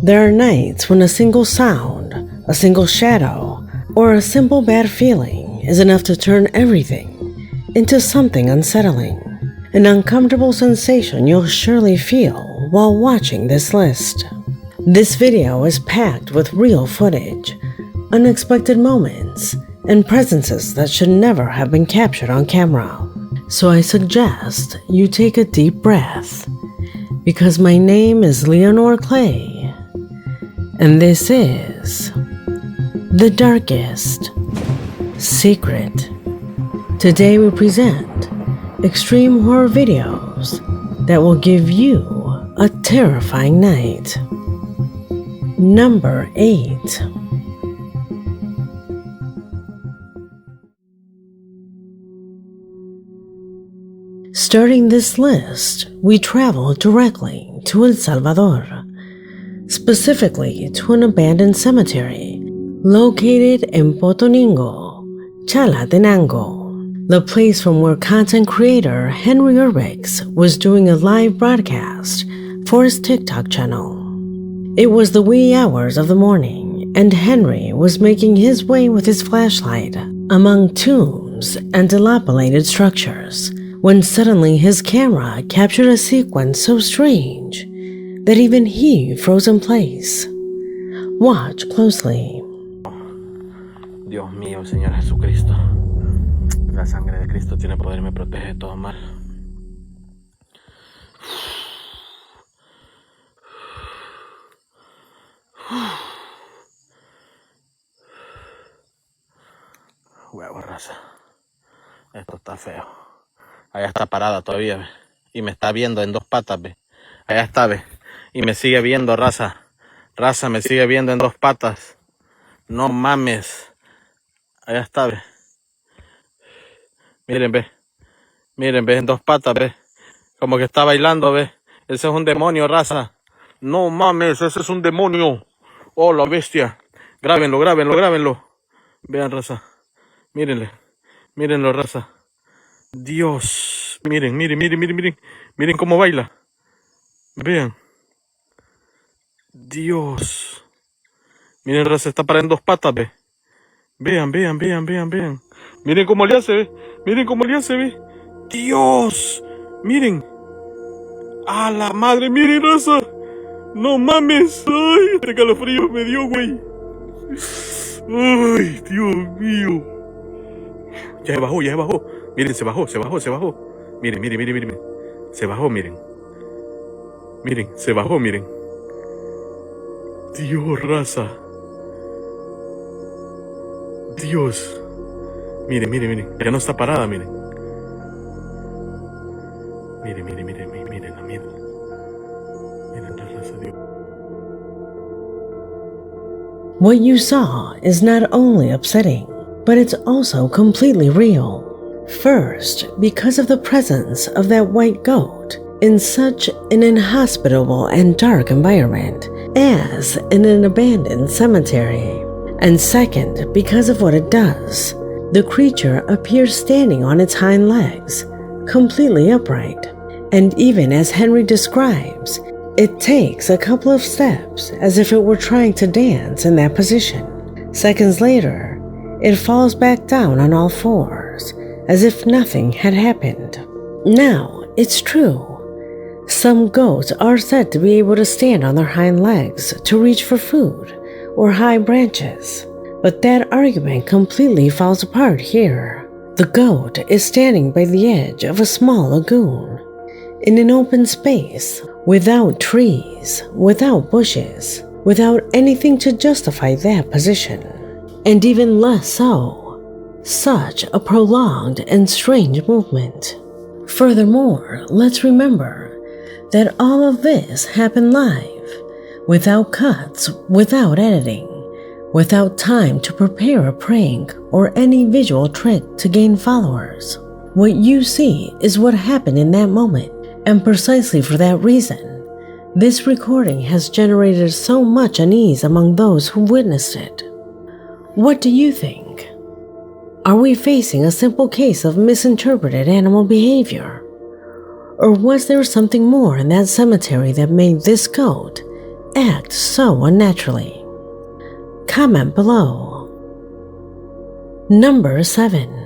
There are nights when a single sound, a single shadow, or a simple bad feeling is enough to turn everything into something unsettling. An uncomfortable sensation you'll surely feel while watching this list. This video is packed with real footage, unexpected moments, and presences that should never have been captured on camera. So I suggest you take a deep breath, because my name is Leonore Clay, and this is The Darkest Secret. Today we present extreme horror videos that will give you a terrifying night. Number 8. Starting this list, we travel directly to El Salvador, specifically to an abandoned cemetery located in Potoningo, Chalatenango, the place from where content creator Henry Urbix was doing a live broadcast for his TikTok channel. It was the wee hours of the morning, and Henry was making his way with his flashlight among tombs and dilapidated structures, when suddenly his camera captured a sequence so strange that even he froze in place. Watch closely. Dios mío, Señor Jesucristo. La sangre de Cristo tiene poder y me protege de todo mal. Huevo, raza. Esto está feo. Allá está parada todavía, ¿ve? Y me está viendo en dos patas, ¿ve? Allá está, ¿ve? Y me sigue viendo, raza. Raza, me sigue viendo en dos patas. No mames. Allá está, ¿ve? Miren, ¿ve? Miren, ¿ve? En dos patas, ¿ve? Como que está bailando, ¿ve? Ese es un demonio, raza. No mames, ese es un demonio. Oh, la bestia. Grábenlo, grábenlo, grábenlo. Vean, raza. Mírenle. Mírenlo, raza. Dios. Miren, miren, miren, miren, miren. Miren cómo baila. Vean. Dios. Miren, raza, está parada en dos patas, ¿ve? Vean, vean, vean, vean, vean. Miren cómo le hace, ¿ve? Miren cómo le hace, ¿ve? Dios. Miren. A la madre, miren, raza. No mames. Ay, este calofrío me dio, güey. Ay, Dios mío. Ya se bajó, ya se bajó. Miren, se bajó, se bajó, se bajó. Miren, miren, miren, miren. Se bajó, miren. Miren, se bajó, miren. Dios, raza. Dios. Miren, miren, miren. Ya no está parada, miren. Miren, miren, miren, miren, miren, miren. Miren la raza, Dios. What you saw is not only upsetting, but it's also completely real. First, because of the presence of that white goat in such an inhospitable and dark environment as in an abandoned cemetery. And second, because of what it does. The creature appears standing on its hind legs, completely upright. And even as Henry describes, it takes a couple of steps as if it were trying to dance in that position. Seconds later, it falls back down on all fours, as if nothing had happened. Now, it's true. Some goats are said to be able to stand on their hind legs to reach for food or high branches, but that argument completely falls apart here. The goat is standing by the edge of a small lagoon, in an open space, without trees, without bushes, without anything to justify that position, and even less so, such a prolonged and strange movement. Furthermore, let's remember that all of this happened live, without cuts, without editing, without time to prepare a prank or any visual trick to gain followers. What you see is what happened in that moment, and precisely for that reason, this recording has generated so much unease among those who witnessed it. What do you think? Are we facing a simple case of misinterpreted animal behavior? Or was there something more in that cemetery that made this goat act so unnaturally? Comment below. Number 7.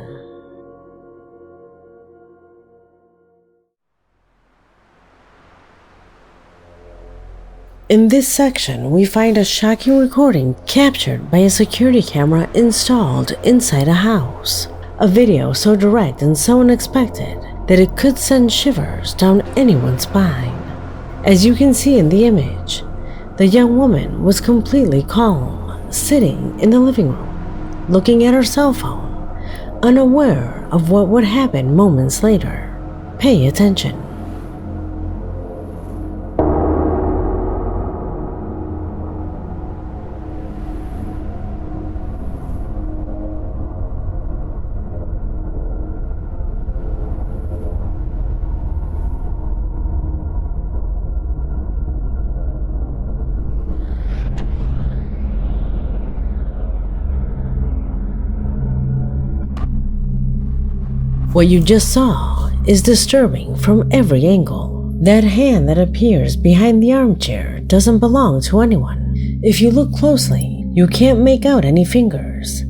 In this section, we find a shocking recording captured by a security camera installed inside a house. A video so direct and so unexpected that it could send shivers down anyone's spine. As you can see in the image, the young woman was completely calm, sitting in the living room, looking at her cell phone, unaware of what would happen moments later. Pay attention. What you just saw is disturbing from every angle. That hand that appears behind the armchair doesn't belong to anyone. If you look closely, you can't make out any fingers.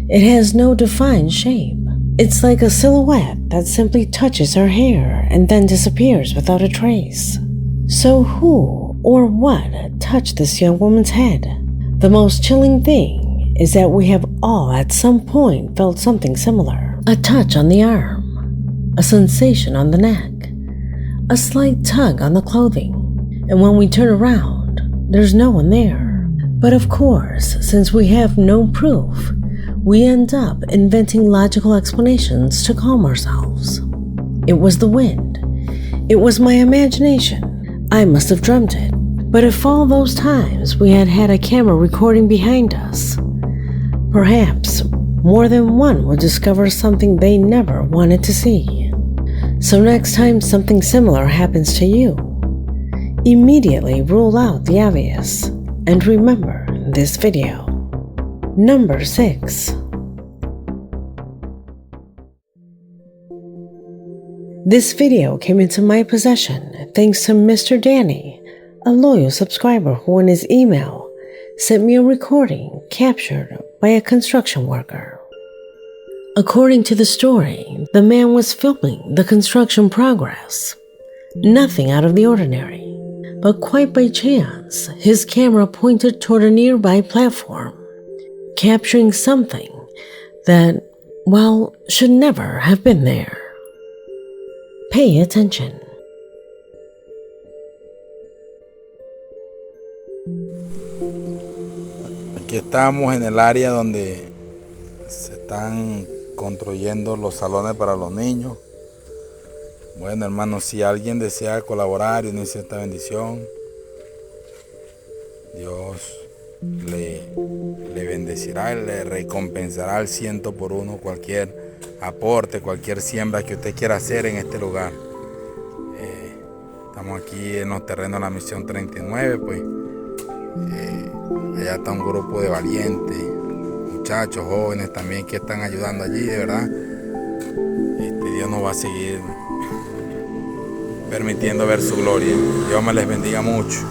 It has no defined shape. It's like a silhouette that simply touches her hair and then disappears without a trace. So who or what touched this young woman's head? The most chilling thing is that we have all at some point felt something similar. A touch on the arm, a sensation on the neck, a slight tug on the clothing, and when we turn around, there's no one there. But of course, since we have no proof, we end up inventing logical explanations to calm ourselves. It was the wind. It was my imagination. I must have dreamt it. But if all those times we had had a camera recording behind us, perhaps more than one would discover something they never wanted to see. So next time something similar happens to you, immediately rule out the obvious and remember this video. Number 6. This video came into my possession thanks to Mr. Danny, a loyal subscriber who in his email sent me a recording captured by a construction worker. According to the story, the man was filming the construction progress. Nothing out of the ordinary, but quite by chance, his camera pointed toward a nearby platform, capturing something that, well, should never have been there. Pay attention. Aquí estamos en el área donde se están construyendo los salones para los niños. Bueno, hermanos, si alguien desea colaborar y unirse a esta bendición, Dios le bendecirá y le recompensará al 100 por 1 cualquier aporte, cualquier siembra que usted quiera hacer en este lugar. Estamos aquí en los terrenos de la misión 39, pues allá está un grupo de valientes, muchachos, jóvenes también que están ayudando allí, de verdad. Dios nos va a seguir permitiendo ver su gloria. Dios me les bendiga mucho.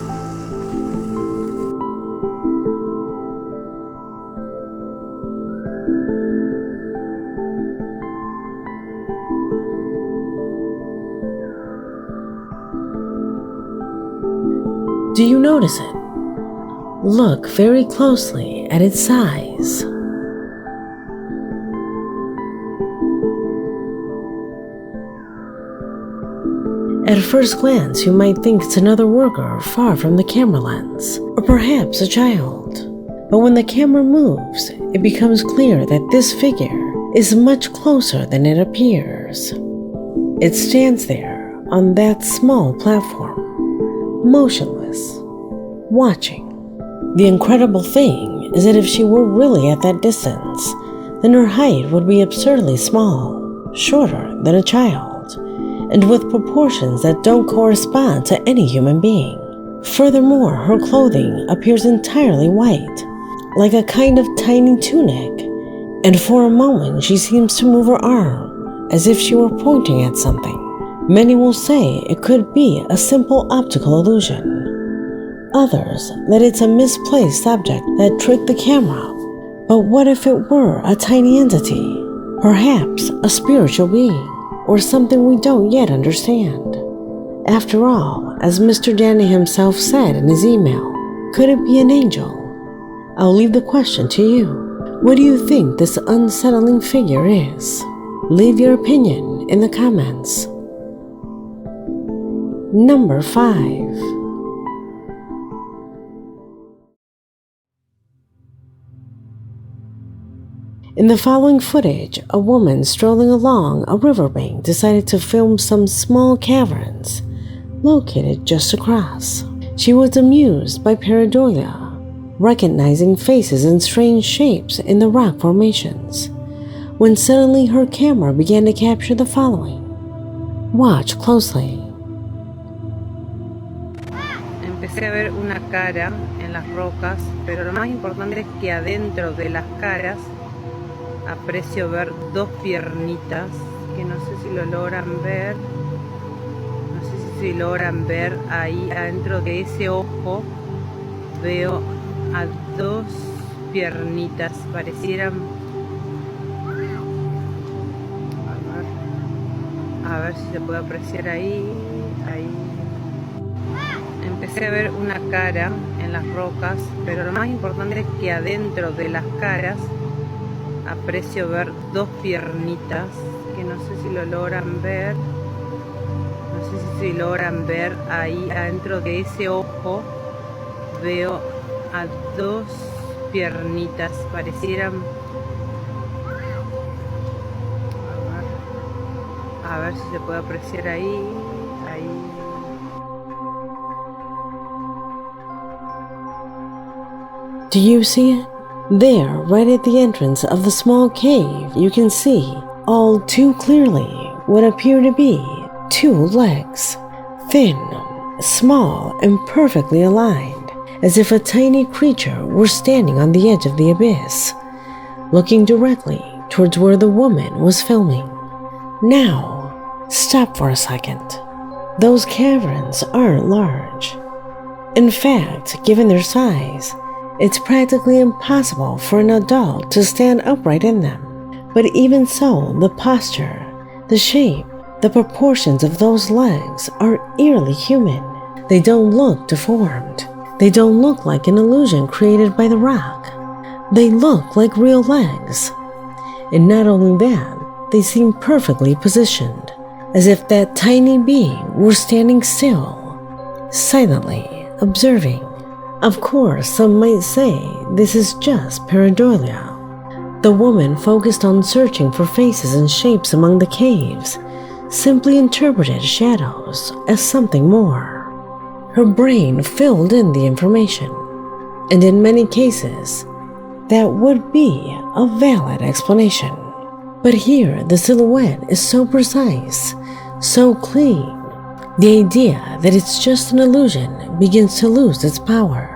Do you notice it? Look very closely at its size. At first glance, you might think it's another worker far from the camera lens, or perhaps a child. But when the camera moves, it becomes clear that this figure is much closer than it appears. It stands there on that small platform, motionless, watching. The incredible thing is that if she were really at that distance, then her height would be absurdly small, shorter than a child, and with proportions that don't correspond to any human being. Furthermore, her clothing appears entirely white, like a kind of tiny tunic, and for a moment she seems to move her arm as if she were pointing at something. Many will say it could be a simple optical illusion. others that it's a misplaced object that tricked the camera. But what if it were a tiny entity? Perhaps a spiritual being, or something we don't yet understand. After all, as Mr. Danny himself said in his email, could it be an angel? I'll leave the question to you. What do you think this unsettling figure is? Leave your opinion in the comments. Number 5. In the following footage, a woman strolling along a riverbank decided to film some small caverns located just across. She was amused by pareidolia, recognizing faces and strange shapes in the rock formations, when suddenly her camera began to capture the following. Watch closely. Empecé a ver una cara en las rocas, pero lo más importante es que adentro de las caras aprecio ver dos piernitas que no sé si lo logran ver. No sé si logran ver ahí adentro de ese ojo. Veo a dos piernitas, parecieran. A ver si se puede apreciar ahí. Empecé a ver una cara en las rocas, pero lo más importante es que adentro de las caras aprecio ver dos piernitas que no sé si lo logran ver. No sé si logran ver ahí adentro de ese ojo. Veo a dos piernitas, parecieran. A ver si se puede apreciar ahí. Do you see it? There, right at the entrance of the small cave, you can see, all too clearly, what appear to be two legs. Thin, small, and perfectly aligned, as if a tiny creature were standing on the edge of the abyss, looking directly towards where the woman was filming. Now, stop for a second. Those caverns aren't large. In fact, given their size, it's practically impossible for an adult to stand upright in them. But even so, the posture, the shape, the proportions of those legs are eerily human. They don't look deformed. They don't look like an illusion created by the rock. They look like real legs. And not only that, they seem perfectly positioned, as if that tiny being were standing still, silently observing. Of course, some might say this is just pareidolia. The woman focused on searching for faces and shapes among the caves, simply interpreted shadows as something more. Her brain filled in the information, and in many cases, that would be a valid explanation. But here, the silhouette is so precise, so clean, the idea that it's just an illusion begins to lose its power.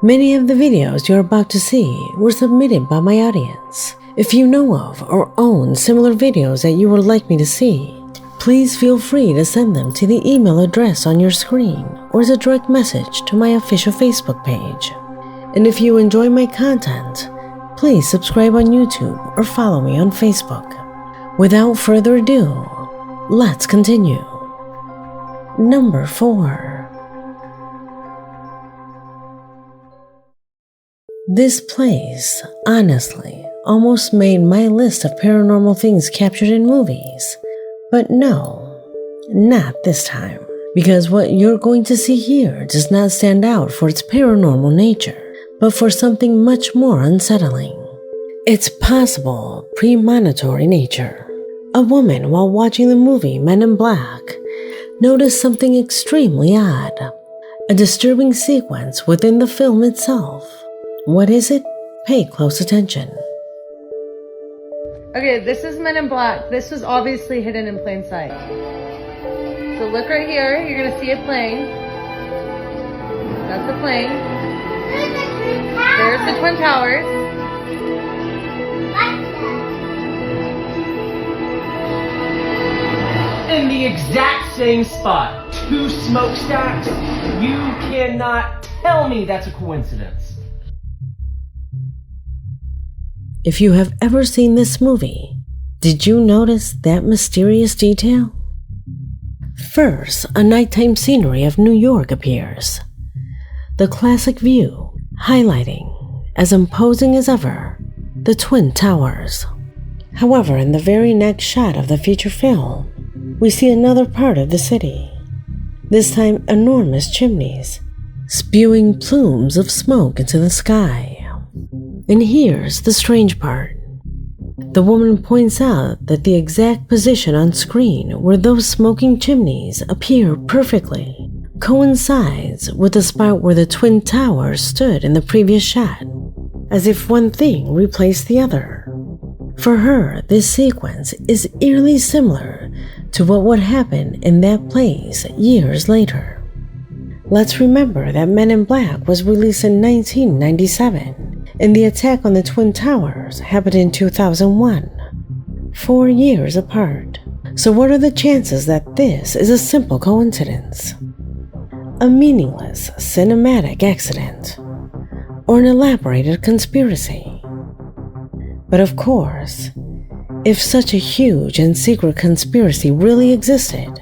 Many of the videos you're about to see were submitted by my audience. If you know of or own similar videos that you would like me to see, please feel free to send them to the email address on your screen or as a direct message to my official Facebook page. And if you enjoy my content, please subscribe on YouTube or follow me on Facebook. Without further ado, let's continue. Number 4. This place, honestly, almost made my list of paranormal things captured in movies. But no, not this time. Because what you're going to see here does not stand out for its paranormal nature, but for something much more unsettling. Its possible premonitory nature. A woman, while watching the movie Men in Black, noticed something extremely odd. A disturbing sequence within the film itself. What is it? Pay close attention. Okay, this is Men in Black. This was obviously hidden in plain sight. So look right here. You're going to see a plane. That's a plane. There's the Twin Towers. In the exact same spot, 2 smokestacks You cannot tell me that's a coincidence. If you have ever seen this movie, did you notice that mysterious detail? First, a nighttime scenery of New York appears. The classic view, highlighting, as imposing as ever, the Twin Towers. However, in the very next shot of the feature film, we see another part of the city. This time, enormous chimneys, spewing plumes of smoke into the sky. And here's the strange part. The woman points out that the exact position on screen where those smoking chimneys appear perfectly coincides with the spot where the Twin Towers stood in the previous shot, as if one thing replaced the other. For her, this sequence is eerily similar to what would happen in that place years later. Let's remember that Men in Black was released in 1997, and the attack on the Twin Towers happened in 2001, 4 years apart. So what are the chances that this is a simple coincidence? A meaningless cinematic accident? Or an elaborated conspiracy? But of course, if such a huge and secret conspiracy really existed,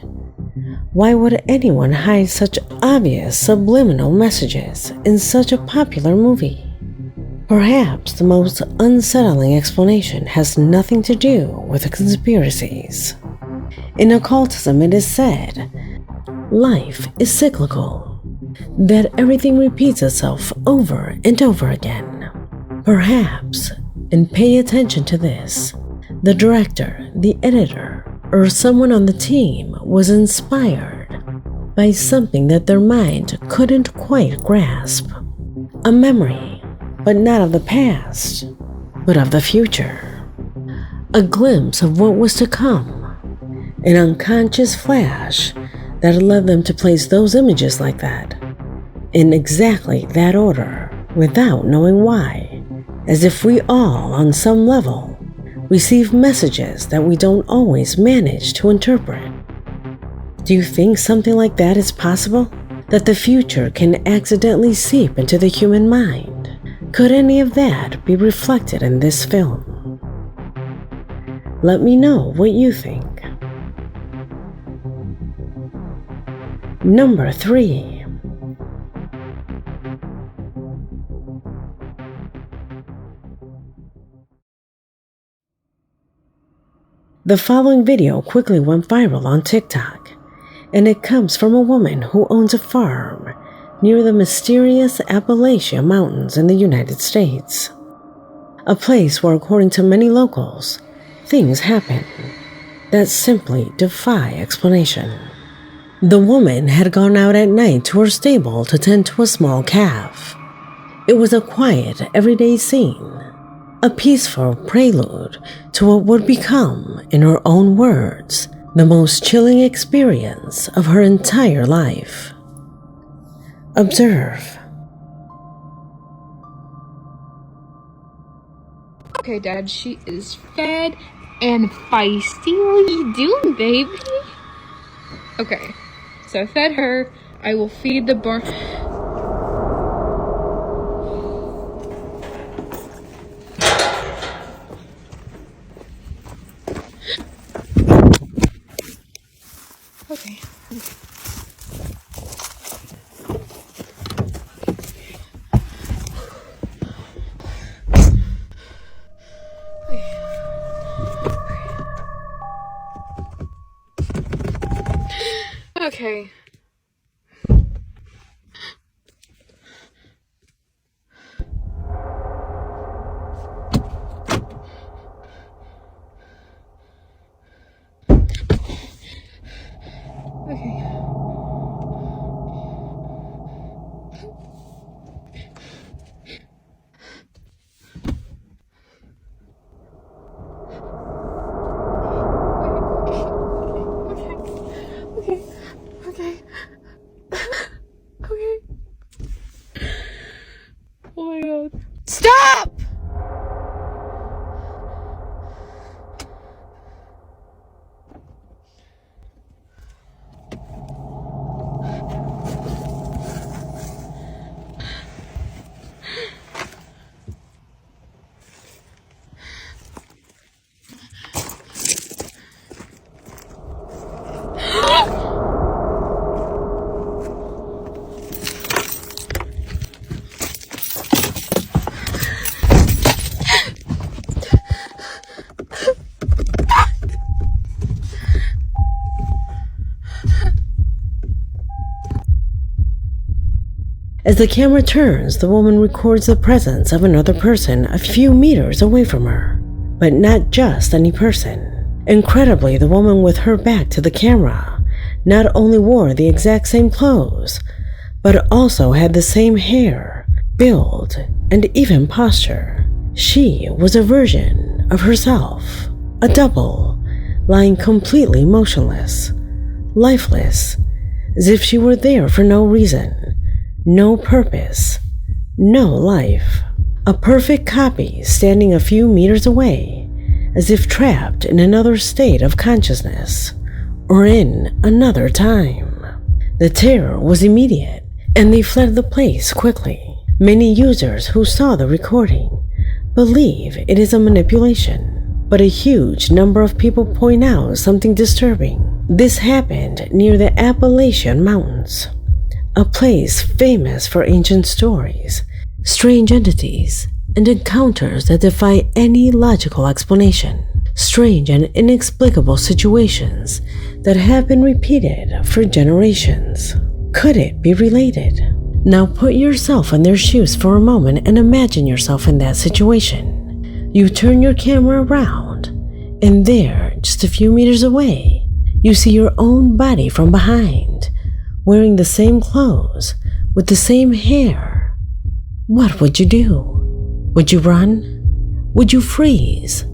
why would anyone hide such obvious subliminal messages in such a popular movie? Perhaps the most unsettling explanation has nothing to do with the conspiracies. In occultism, it is said, life is cyclical, that everything repeats itself over and over again. Perhaps, and pay attention to this, the director, the editor, or someone on the team was inspired by something that their mind couldn't quite grasp. A memory, but not of the past, but of the future. A glimpse of what was to come. An unconscious flash that led them to place those images like that, in exactly that order, without knowing why, as if we all, on some level, receive messages that we don't always manage to interpret. Do you think something like that is possible? That the future can accidentally seep into the human mind? Could any of that be reflected in this film? Let me know what you think. Number 3. The following video quickly went viral on TikTok, and it comes from a woman who owns a farm near the mysterious Appalachian Mountains in the United States. A place where, according to many locals, things happen that simply defy explanation. The woman had gone out at night to her stable to tend to a small calf. It was a quiet, everyday scene, a peaceful prelude to what would become, in her own words, the most chilling experience of her entire life. Observe. Okay, Dad, she is fed and feisty. What are you doing, baby? Okay, so I fed her. I will feed the barn. Okay. Okay. Okay. As the camera turns, the woman records the presence of another person a few meters away from her. But not just any person. Incredibly, the woman with her back to the camera not only wore the exact same clothes, but also had the same hair, build, and even posture. She was a version of herself, a double, lying completely motionless, lifeless, as if she were there for no reason, no purpose, no life. A perfect copy standing a few meters away, as if trapped in another state of consciousness, or in another time. The terror was immediate, and they fled the place quickly. Many users who saw the recording believe it is a manipulation, but a huge number of people point out something disturbing. This happened near the Appalachian Mountains, a place famous for ancient stories, strange entities, and encounters that defy any logical explanation. Strange and inexplicable situations that have been repeated for generations. Could it be related? Now put yourself in their shoes for a moment and imagine yourself in that situation. You turn your camera around, and there, just a few meters away, you see your own body from behind, wearing the same clothes, with the same hair. What would you do? Would you run? Would you freeze?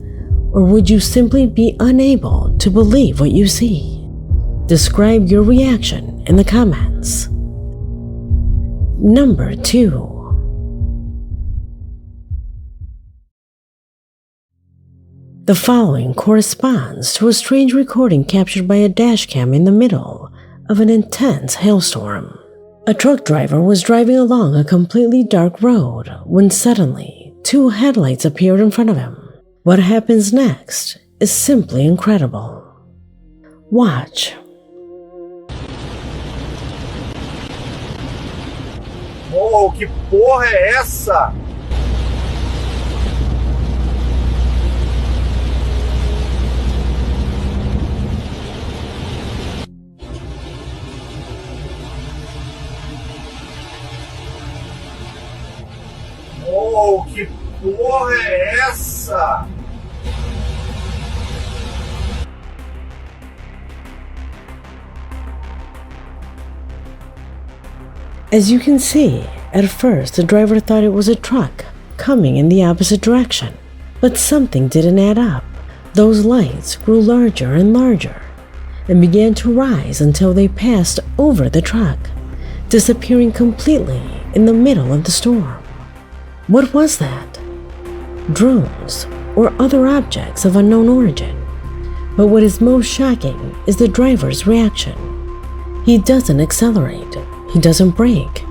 Or would you simply be unable to believe what you see? Describe your reaction in the comments. Number 2. The following corresponds to a strange recording captured by a dashcam in the middle of an intense hailstorm. A truck driver was driving along a completely dark road when suddenly 2 headlights appeared in front of him. What happens next is simply incredible. Watch. Oh, que porra é essa? Oh, que porra é essa? As you can see, at first the driver thought it was a truck coming in the opposite direction, but something didn't add up. Those lights grew larger and larger and began to rise until they passed over the truck, disappearing completely in the middle of the storm. What was that? Drones or other objects of unknown origin? But what is most shocking is the driver's reaction. He doesn't accelerate. He doesn't brake.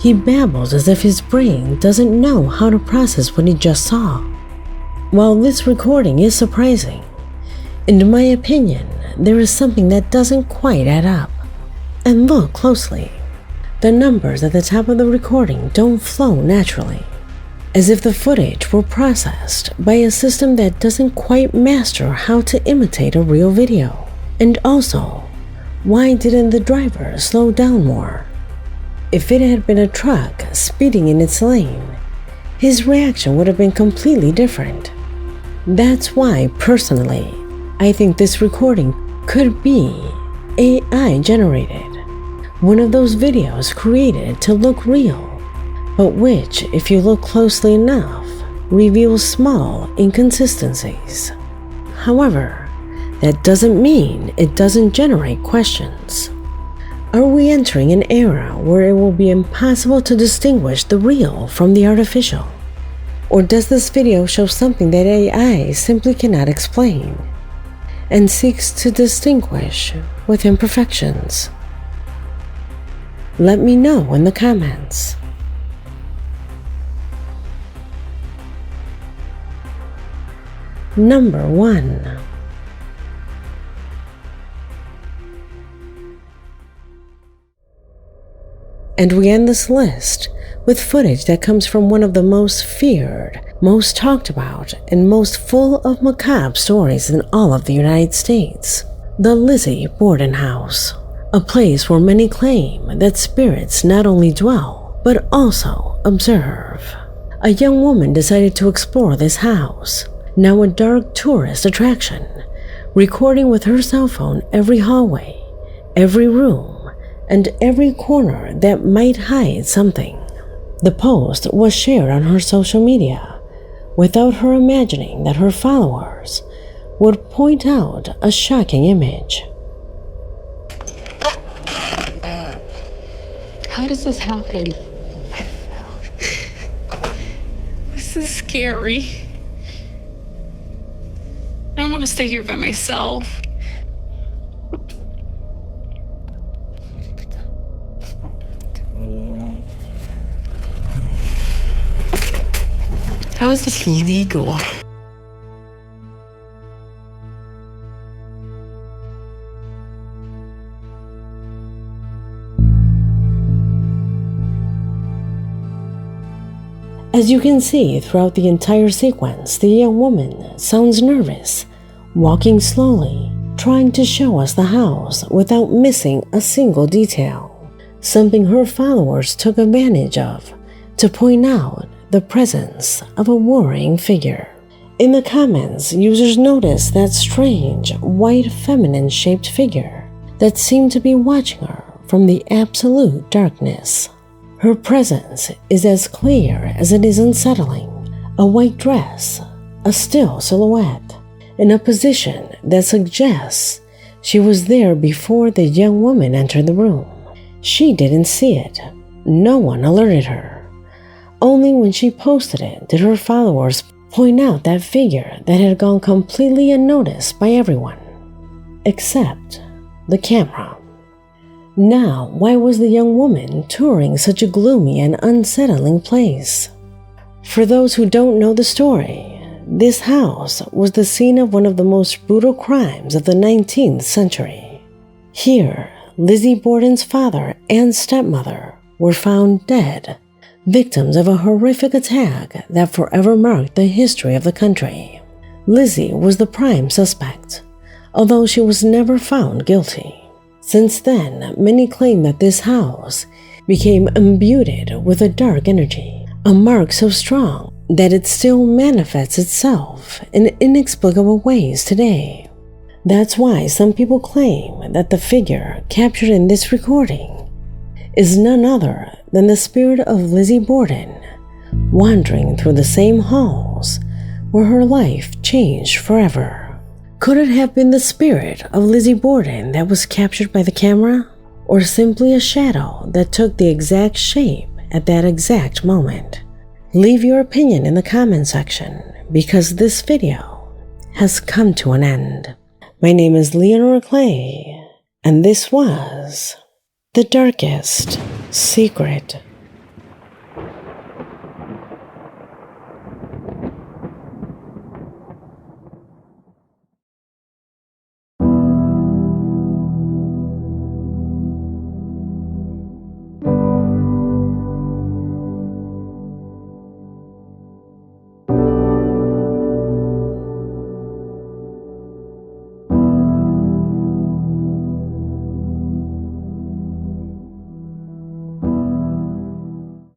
He babbles as if his brain doesn't know how to process what he just saw. While this recording is surprising, in my opinion, there is something that doesn't quite add up. And look closely. The numbers at the top of the recording don't flow naturally, as if the footage were processed by a system that doesn't quite master how to imitate a real video. And also, why didn't the driver slow down more? If it had been a truck speeding in its lane, his reaction would have been completely different. That's why, personally, I think this recording could be AI generated. One of those videos created to look real, but which, if you look closely enough, reveals small inconsistencies. However, that doesn't mean it doesn't generate questions. Are we entering an era where it will be impossible to distinguish the real from the artificial? Or does this video show something that AI simply cannot explain and seeks to distinguish with imperfections? Let me know in the comments. Number 1. And we end this list with footage that comes from one of the most feared, most talked about, and most full of macabre stories in all of the United States. The Lizzie Borden house. A place where many claim that spirits not only dwell, but also observe. A young woman decided to explore this house, now a dark tourist attraction, recording with her cell phone every hallway, every room, and every corner that might hide something. The post was shared on her social media without her imagining that her followers would point out a shocking image. How does this happen? This is scary. I don't want to stay here by myself. How is this legal? As you can see throughout the entire sequence, the young woman sounds nervous, walking slowly, trying to show us the house without missing a single detail, something her followers took advantage of to point out the presence of a worrying figure. In the comments, users noticed that strange, white feminine-shaped figure that seemed to be watching her from the absolute darkness. Her presence is as clear as it is unsettling. A white dress, a still silhouette, in a position that suggests she was there before the young woman entered the room. She didn't see it. No one alerted her. Only when she posted it did her followers point out that figure that had gone completely unnoticed by everyone, except the camera. Now, why was the young woman touring such a gloomy and unsettling place? For those who don't know the story, this house was the scene of one of the most brutal crimes of the 19th century. Here, Lizzie Borden's father and stepmother were found dead, victims of a horrific attack that forever marked the history of the country. Lizzie was the prime suspect, although she was never found guilty. Since then, many claim that this house became imbued with a dark energy, a mark so strong that it still manifests itself in inexplicable ways today. That's why some people claim that the figure captured in this recording is none other than the spirit of Lizzie Borden, wandering through the same halls where her life changed forever. Could it have been the spirit of Lizzie Borden that was captured by the camera? Or simply a shadow that took the exact shape at that exact moment? Leave your opinion in the comment section, because this video has come to an end. My name is Leonore Clay, and this was The Darkest Secret.